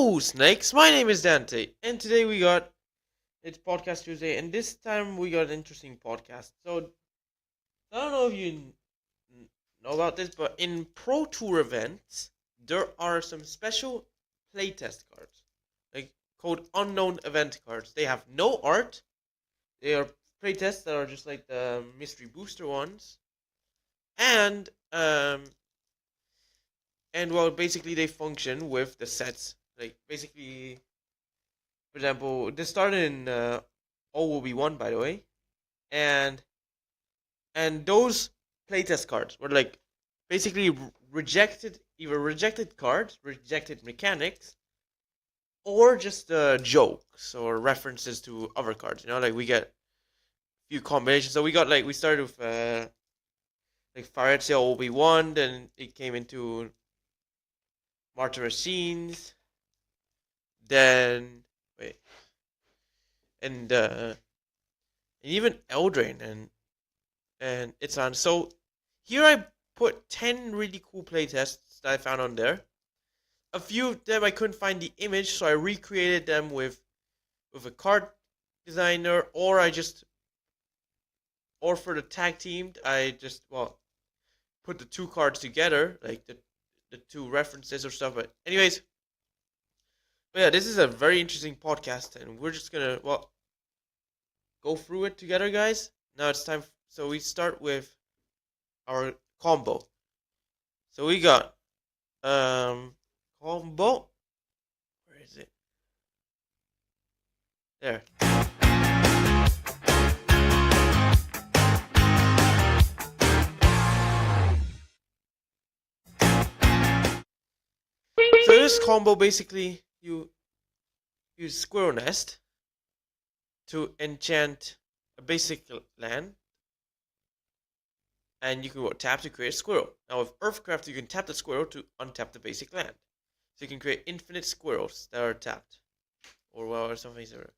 Hello, Snakes. My name is Dante, and today it's Podcast Tuesday, and this time we got an interesting podcast. So I don't know if you know about this, but in Pro Tour events, there are some special playtest cards, like called unknown event cards. They have no art. They are playtests that are just like the mystery booster ones, and basically they function with the sets. Like basically for example, this started in All Will Be One, by the way, and those playtest cards were like basically rejected cards, rejected mechanics, or just jokes or references to other cards. You know, like we get a few combinations. So we started with like Fire All Will Be One, then it came into Martyr Machines, then wait, and even Eldraine and it's on. So here I put 10 really cool playtests that I found on there. A few of them I couldn't find the image, so I recreated them with a card designer, or for the tag teamed, I just put the two cards together, like the two references or stuff. But anyways, but yeah, this is a very interesting podcast, and we're just gonna go through it together, guys. Now it's time. So we start with our combo. So we got combo. Where is it? There. So this combo basically you use Squirrel Nest to enchant a basic land, and you can tap to create a squirrel. Now with Earthcraft, you can tap the squirrel to untap the basic land, so you can create infinite squirrels that are tapped, or something similar.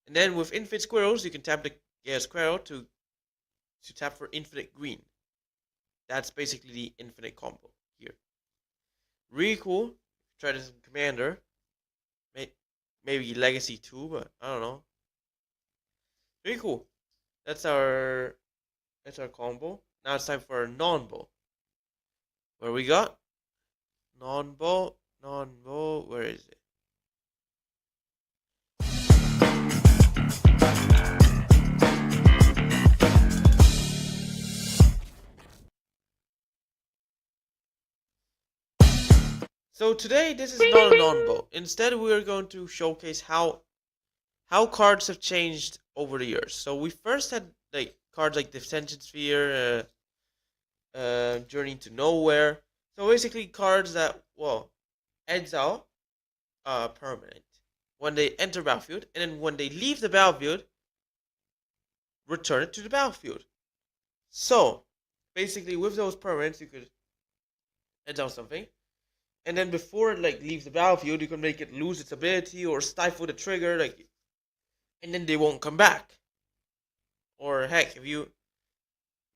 And then with infinite squirrels, you can tap the squirrel to tap for infinite green. That's basically the infinite combo here. Really cool. Try this in Commander. Maybe Legacy 2, but I don't know. Really cool. That's our combo. Now it's time for a non-bow. Where we got? Non-bow. Where is it? So today this is not a non-bow. Instead, we are going to showcase how cards have changed over the years. So we first had like cards like Detention Sphere, Journey to Nowhere. So basically cards that exile permanent when they enter battlefield, and then when they leave the battlefield, return it to the battlefield. So basically with those permanents you could exile something, and then before it like leaves the battlefield, you can make it lose its ability or stifle the trigger, like, and then they won't come back. Or heck, if you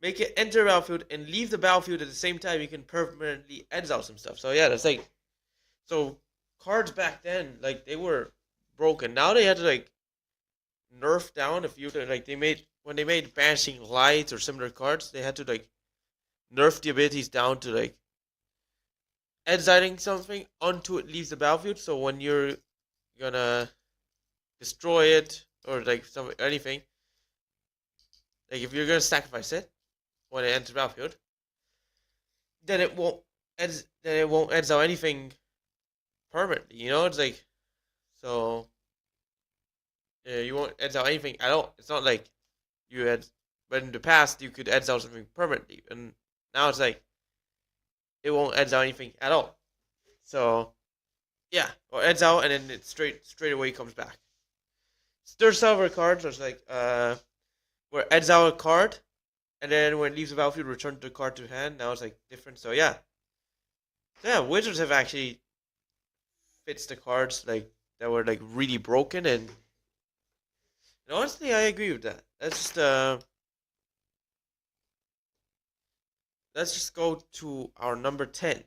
make it enter the battlefield and leave the battlefield at the same time, you can permanently exile some stuff. So yeah, that's like, so cards back then, like, they were broken. Now they had to like nerf down a few. Like when they made Banishing Lights or similar cards, they had to like nerf the abilities down to like exiling something until it leaves the battlefield. So when you're gonna destroy it or like anything, like if you're gonna sacrifice it when it enters the battlefield, then it won't exile anything permanently. You know, it's like, so you won't exile anything at all. It's not like you had, but in the past you could exile something permanently, and now it's like it won't exile anything at all. So yeah, or exile and then it straight away comes back. There's several cards. There's like where exile a card, and then when it leaves the battlefield, return the card to hand. Now it's like different. So yeah, Wizards have actually fixed the cards like that were like really broken, and honestly, I agree with that. Let's just go to our number 10.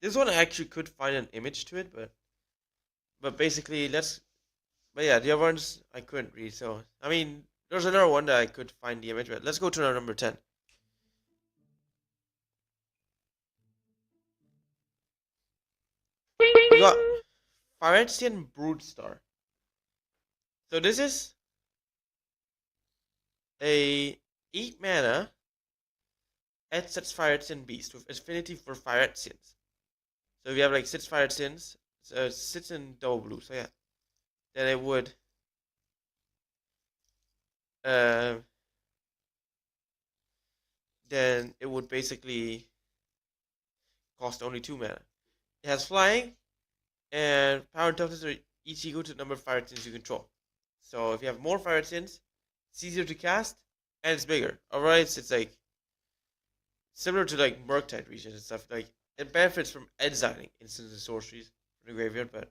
This one I actually could find an image to it, but But basically, let's. But yeah, the other ones I couldn't read. So I mean, there's another one that I could find the image. But let's go to our number 10. We got Phyrexian Broodstar. So this is a 8 mana Sets Phyrexian Beast with affinity for Phyrexians. So if you have like 6 Phyrexians, so 6 in double blue. So yeah, then it would uh, basically cost only 2 mana. It has flying and power and toughness are each equal to the number of Phyrexians you control. So if you have more Phyrexians, it's easier to cast and it's bigger. Alright, it's like similar to like Murktide regions and stuff. Like it benefits from exiling instants and sorceries from the graveyard, but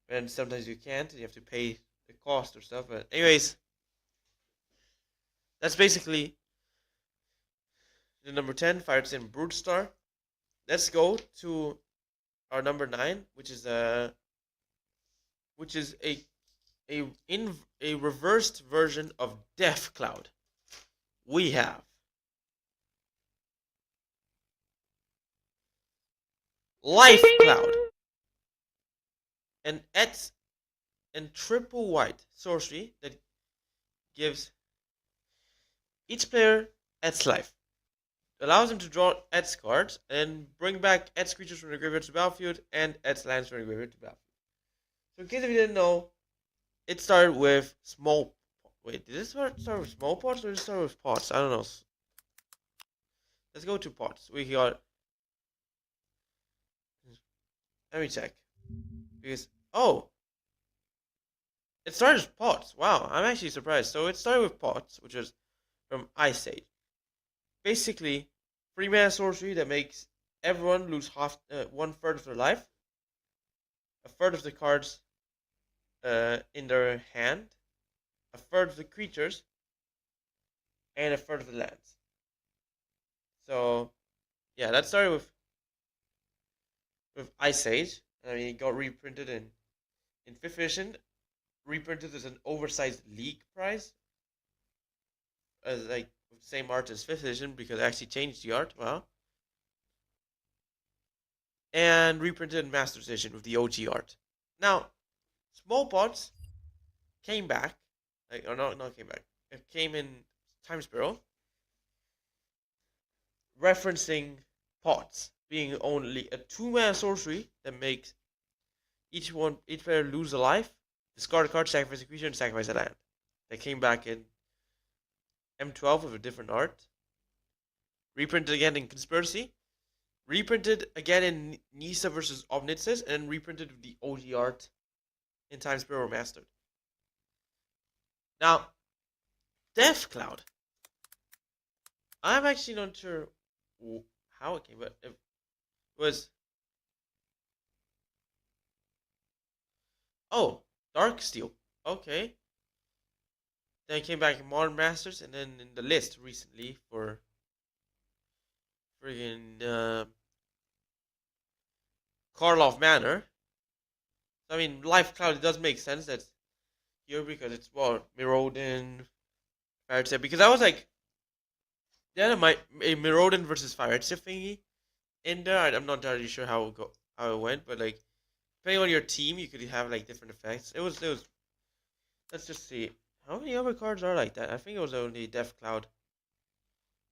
and sometimes you can't. And you have to pay the cost or stuff. But anyways, that's basically the number 10, Phyrexian Broodstar. Let's go to our number 9, which is a a reversed version of Death Cloud. We have Life Cloud, an Etz and triple white sorcery that gives each player Etz life. It allows him to draw Etz cards and bring back Etz creatures from the graveyard to the battlefield and Etz lands from the graveyard to the battlefield. So in case if you didn't know, it started with small. Wait, did it start with small pots or did it start with pots? I don't know. Let's go to pots. We got. Let me check. Because it started with pots. Wow, I'm actually surprised. So it started with pots, which was from Ice Age. Basically, 3 mana sorcery that makes everyone lose 1/3 of their life, a third of the cards in their hand, a third of the creatures, and a third of the lands. So, yeah, that started with Ice Age. I mean, it got reprinted in 5th edition, reprinted as an oversized League prize, as like with the same art as 5th edition because I actually changed the art. Wow. And reprinted in Master's Edition with the OG art. Now, small pots came back, like or not came back. It came in Time Sparrow, referencing pots being only a 2 mana sorcery that makes each player lose a life, discard a card, sacrifice a creature, and sacrifice a land. That came back in M12 with a different art. Reprinted again in Conspiracy. Reprinted again in Nisa versus Omnitzes, and reprinted with the OG art in Time Sparrow Remastered. Now, Death Cloud. I'm actually not sure how it came, but it was. Oh, Dark Steel. Okay. Then it came back in Modern Masters, and then in the list recently for friggin' Karlov Manor. I mean, Life Cloud, it does make sense that's here because it's what Mirodin, Fire because I was like, yeah, a Mirodin versus Fire thingy in there. I'm not entirely sure how it went, but like depending on your team, you could have like different effects. It was. Let's just see how many other cards are like that. I think it was only Death Cloud,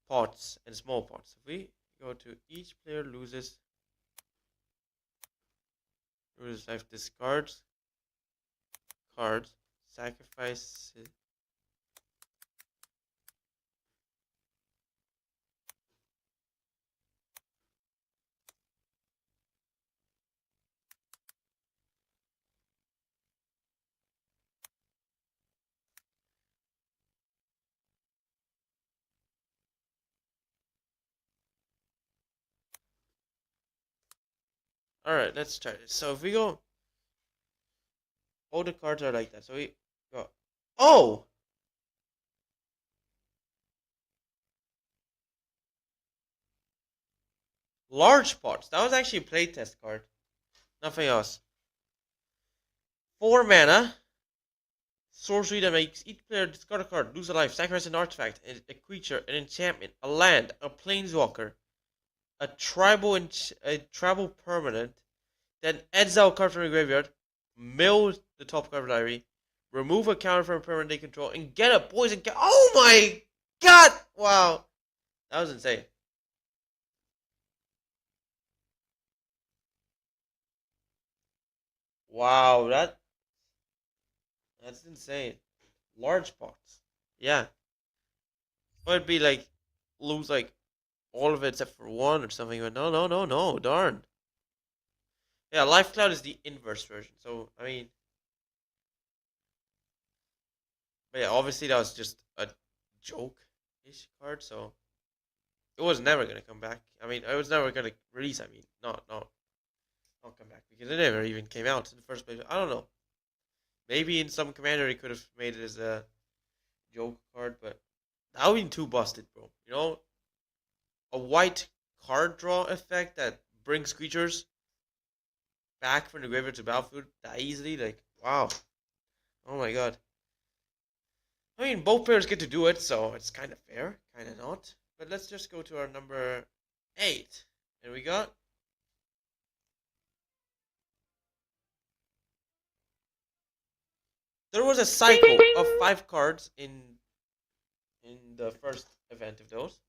pots, and small pots. If we go to each player loses life, discards cards, sacrifice. Alright, let's try this. So if we go, all the cards are like that. So we go, oh! Large pots. That was actually a playtest card. Nothing else. 4 mana. Sorcery that makes each player discard a card, lose a life, sacrifice an artifact, a creature, an enchantment, a land, a planeswalker, a tribal permanent, then exile a card from your graveyard, mill the top card of the library, remove a counter from a permanent they control, and get a poison counter. Oh my god! Wow. That was insane. Wow, that's insane. Large pots. Yeah. But it'd be like lose like all of it except for one or something, but no, no, no, no, darn. Yeah, Life Cloud is the inverse version. So I mean, but yeah, obviously that was just a joke-ish card, so it was never gonna come back. I mean, it was never gonna release. I mean, not come back because it never even came out in the first place. I don't know. Maybe in some commander they could have made it as a joke card, but that would be too busted, bro. You know, a white card draw effect that brings creatures back from the graveyard to battlefield that easily. Like, wow. Oh my god. I mean, both players get to do it, so it's kind of fair, kind of not. But let's just go to our number 8. And we got there was a cycle of 5 cards in the first event of those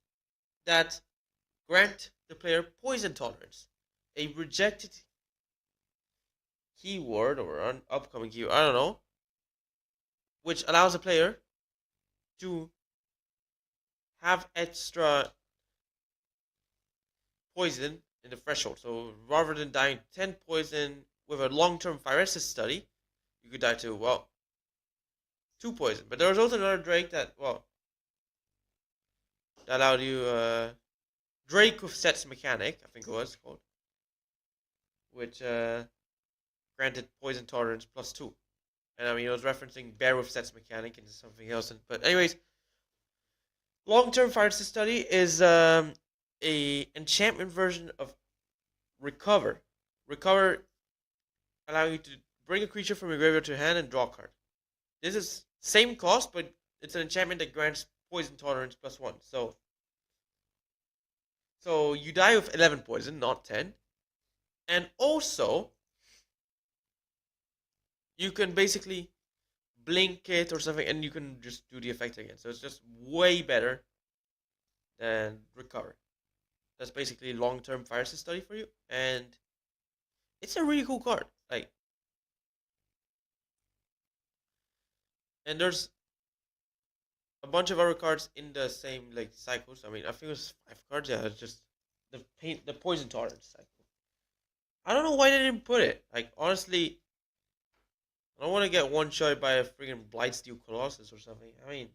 that grant the player poison tolerance, a rejected keyword or an upcoming keyword, I don't know, which allows a player to have extra poison in the threshold. So rather than dying 10 poison with a long-term phyresis study, you could die to, well, 2 poison. But there was also another Drake that, well, that allowed you, Drake with Sets Mechanic, I think it was called, which granted poison tolerance plus 2. And I mean, it was referencing Bear with Sets Mechanic into something else. But anyways, long-term phyresis study is a enchantment version of Recover. Recover allowing you to bring a creature from your graveyard to your hand and draw a card. This is same cost, but it's an enchantment that grants poison tolerance plus 1. So you die with 11 poison, not 10. And also, you can basically blink it or something, and you can just do the effect again. So it's just way better than Recover. That's basically long-term fire study for you, and it's a really cool card. Like, and there's a bunch of other cards in the same like cycles. I mean, I think it was 5 cards. Yeah, it's just the poison tolerance cycle. I don't know why they didn't put it. Like, honestly, I don't want to get one shot by a freaking Blightsteel Colossus or something. I mean,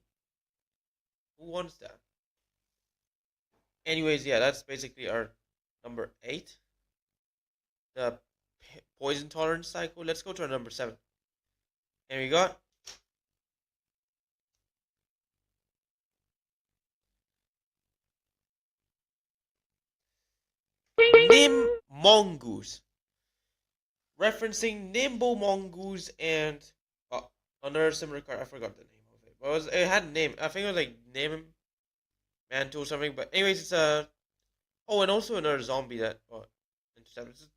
who wants that? Anyways, yeah, that's basically our number 8. The poison tolerance cycle. Let's go to our number 7. And we got Nim Mongoose. Referencing Nimble Mongoose and another similar card. I forgot the name of it. But it had a name. I think it was like Name Mantle or something. But anyways, it's a and also another zombie that intercepts.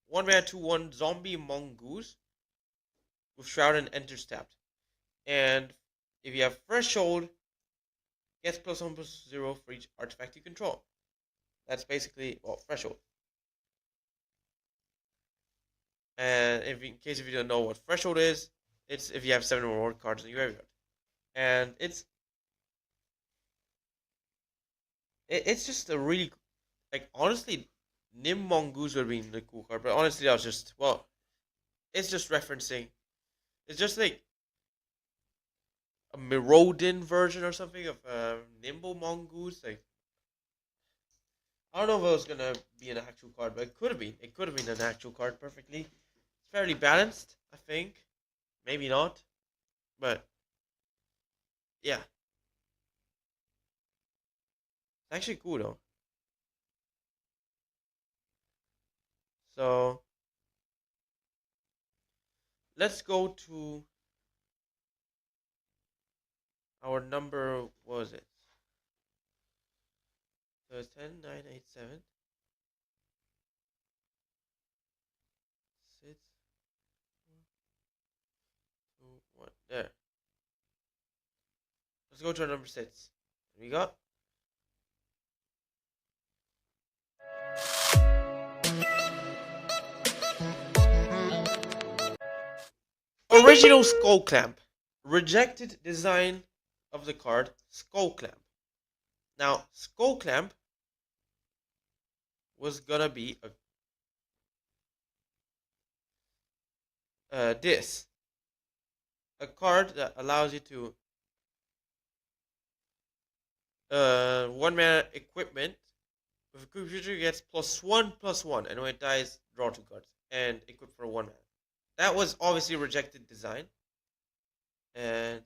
1 mana 2/1 zombie mongoose with shroud and enters tapped. And if you have threshold, gets +1/+0 for each artifact you control. That's basically threshold. And in case if you don't know what threshold is, it's if you have 7 or more cards in your graveyard. And it's just a really like honestly, Nim Mongoose would have been the cool card, but honestly that was just it's just referencing it's just like a Mirodin version or something of Nimble Mongoose. Like I don't know if it was gonna be an actual card, but it could have been. It could have been an actual card perfectly. It's fairly balanced, I think. Maybe not, but yeah, it's actually cool though. So let's go to our number. What was it? So it's 10, 9, 8, 7, 6, 2, 1. There. Let's go to our number 6. We got original skull clamp. Rejected design of the card, skull clamp. Now, skull clamp was gonna be this. A card that allows you to one mana equipment. If a creature gets +1/+1, and when it dies, draw 2 cards and equip for 1 mana. That was obviously a rejected design, and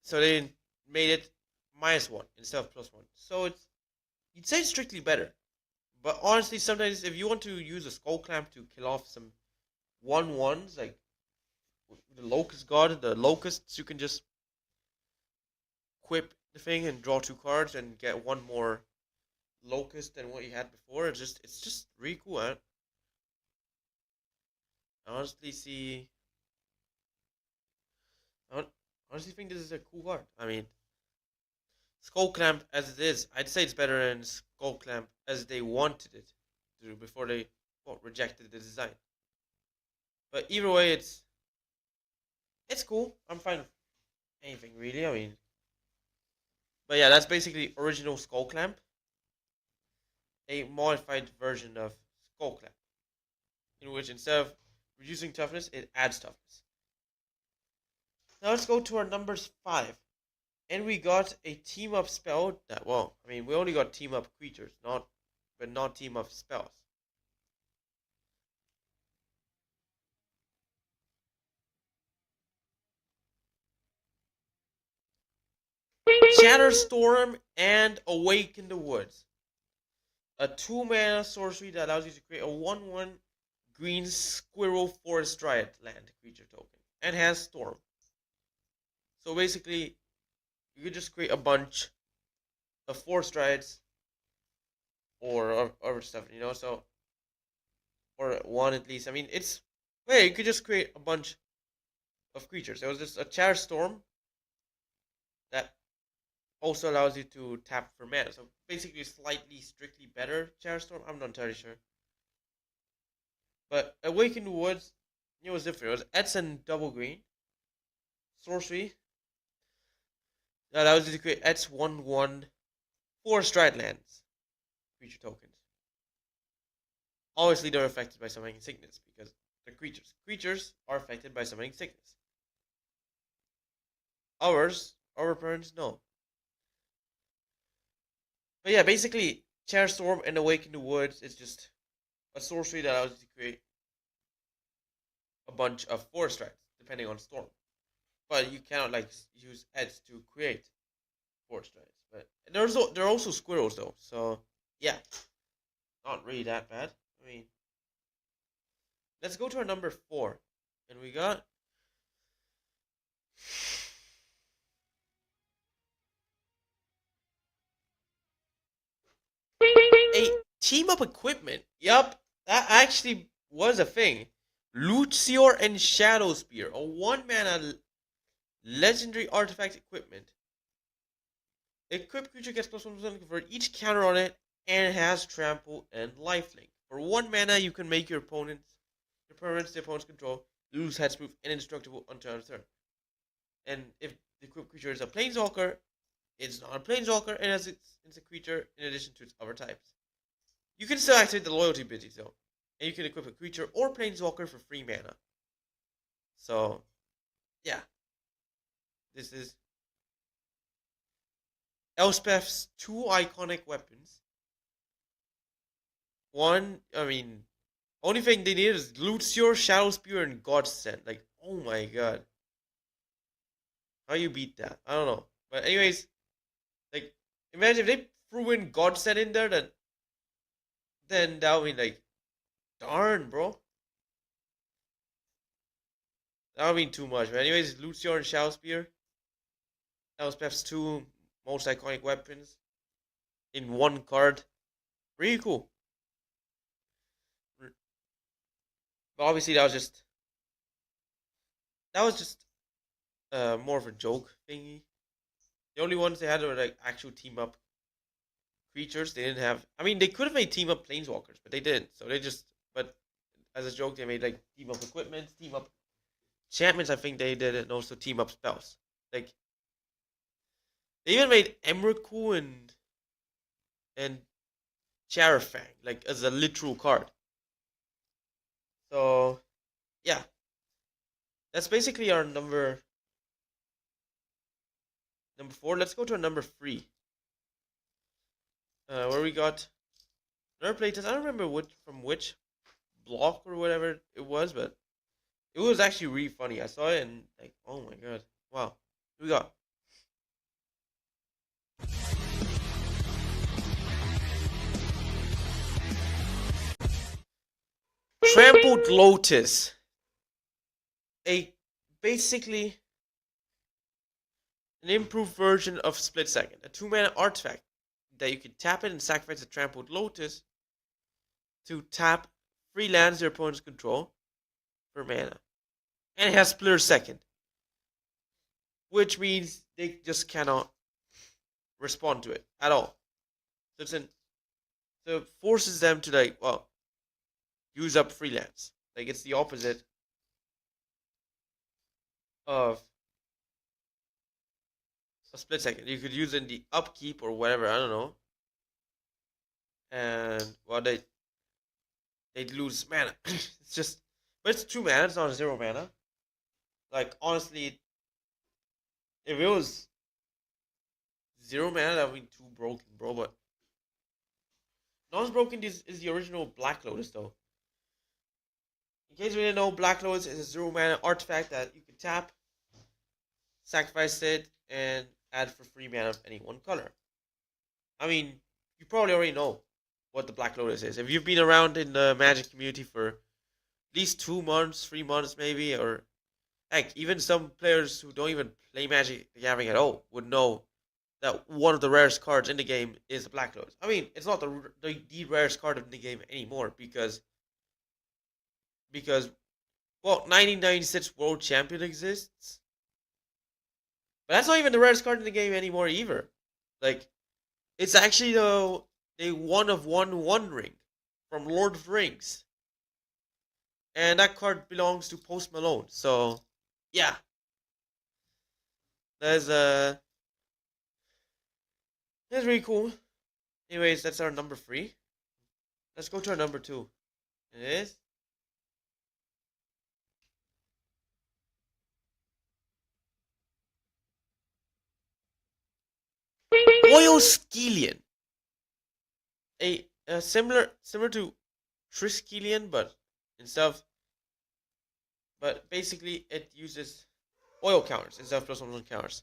so they made it -1 instead of +1. So it's, you'd say it's strictly better, but honestly, sometimes if you want to use a skull clamp to kill off some 1/1s like the locust god, the locusts, you can just equip the thing and draw 2 cards and get 1 more locust than what you had before. It's just really cool. I honestly see. I honestly think this is a cool card. I mean, Skull Clamp as it is, I'd say it's better than Skull Clamp as they wanted it to before they rejected the design. But either way, it's cool. I'm fine with anything really. I mean, but yeah, that's basically original Skull Clamp, a modified version of Skull Clamp, in which instead of reducing toughness, it adds toughness. Now let's go to our numbers 5. And we got a team up spell that, well, I mean, we only got team up creatures, but not team up spells. Shatterstorm and Awaken the Woods. A 2 mana sorcery that allows you to create a 1/1 green squirrel forest dryad land creature token. And has Storm. So basically, you could just create a bunch of forest dryads or other stuff, so, or one at least. I mean, you could just create a bunch of creatures. There was just a Shatterstorm that also allows you to tap for mana. So basically, slightly, strictly better Shatterstorm. I'm not entirely sure. But Awaken the Woods, it was different. It was Eds and double green. Sorcery that allows you to create Eds 1/1 forest dryad lands creature tokens. Obviously, they're affected by summoning sickness because they're creatures. Creatures are affected by summoning sickness. Our parents, no. But yeah, basically, Shatterstorm and Awaken the Woods is just a sorcery that allows you to create a bunch of forest dryads, depending on storm. But you cannot use Eds to create forest dryads. But there are also squirrels though, so yeah, not really that bad. I mean, let's go to our number 4, and we got a team up equipment. Yup, that actually was a thing. Luxior and Shadow Spear, a 1 mana legendary artifact equipment. Equipped creature gets +1 for each counter on it, and it has trample and lifelink. For 1 mana, you can make your permanents the opponent's control lose hexproof and indestructible until end of turn. And if the equipped creature is a planeswalker, it's not a planeswalker, and as it's a creature in addition to its other types. You can still activate the loyalty ability though, and you can equip a creature or planeswalker for free mana. So, yeah, this is Elspeth's 2 iconic weapons. One, I mean, only thing they need is Luxior, Shadow Spear, and Godsend. Like, oh my god. How you beat that? I don't know. But anyways, like, imagine if they threw in Godsend in there, then then that would be like, darn, bro. That would mean too much. But anyways, Lucior and Shao Spear. That was perhaps two most iconic weapons in one card. Really cool. But obviously that was just more of a joke thingy. The only ones they had were like actual team up creatures. They didn't have. I mean, they could have made team up planeswalkers, but they didn't. So they just. But as a joke, they made like team up equipment, team up enchantments. I think they did, and also team up spells. Like they even made Emrakul and Charafang like as a literal card. So yeah, that's basically our number four. Let's go to our number three. Where we got another playtest. I don't remember which block or whatever it was, but it was actually really funny. I saw it and like, oh my god, wow. Here we got Trampled Lotus, a basically an improved version of Split Second, a 2 mana artifact that you can tap it and sacrifice a Trampled Lotus to tap 3 lands your opponents control for mana. And it has Splitter Second, which means they just cannot respond to it at all. So it forces them to like, well, use up 3 lands. Like it's the opposite of a Split Second. You could use it in the upkeep or whatever, I don't know. And well, they'd lose mana. It's just, but it's 2 mana. It's not 0 mana. Like honestly, if it was 0 mana, that would be too broken, bro. But not as broken is the original Black Lotus, though. In case you didn't know, Black Lotus is a 0 mana artifact that you can tap, sacrifice it, and add for 3 mana of any one color. I mean, you probably already know what the Black Lotus is. If you've been around in the Magic community for at least 2 months, 3 months maybe, or heck, even some players who don't even play Magic the Gathering at all would know that one of the rarest cards in the game is the Black Lotus. I mean, it's not the rarest card in the game anymore because well, 1996 World Champion exists, but that's not even the rarest card in the game anymore either. Like, it's actually the one of one ring from Lord of the Rings, and that card belongs to Post Malone. So, yeah, that's that's really cool. Anyways, that's our number three. Let's go to our number two. It is Oil Skeleton. A similar to Triskelion, but instead of but basically it uses oil counters instead of +1 counters.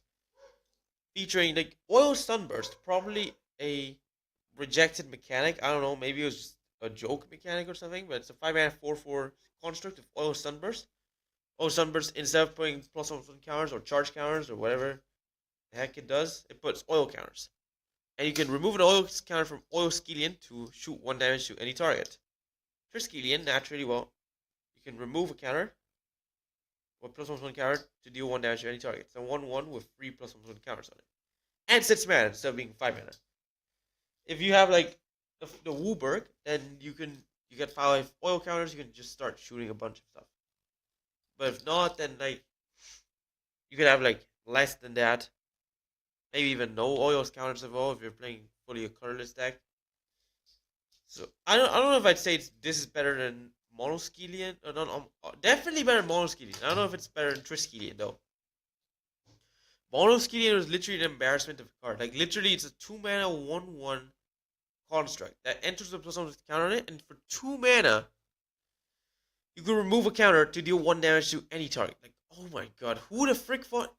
Featuring like oil sunburst, probably a rejected mechanic. I don't know, maybe it was just a joke mechanic or something, but it's a 5 mana 4/4 construct of oil sunburst. Oil sunburst, instead of putting +1 counters or charge counters or whatever the heck it does, it puts oil counters. And you can remove an oil counter from Oil Skeleton to shoot 1 damage to any target. Triskelion, naturally, well, you can remove a counter with +1 counter to deal 1 damage to any target. So 1/1 with 3 +1 counters on it. And 6 mana instead of being 5 mana. If you have like the Wooburg, then you get 5 oil counters, you can just start shooting a bunch of stuff. But if not, then like you could have like less than that. Maybe even no oils counters at all if you're playing fully a colorless deck. So I don't know if I'd say this is better than Monoskelion or not. Definitely better than Monoskelion. I don't know if it's better than Triskelion though. Monoskelion was literally an embarrassment of a card. Like literally, it's a 2 mana 1/1 construct that enters the +1 counter on it, and for 2 mana, you can remove a counter to deal 1 damage to any target. Like, oh my god, who the frick thought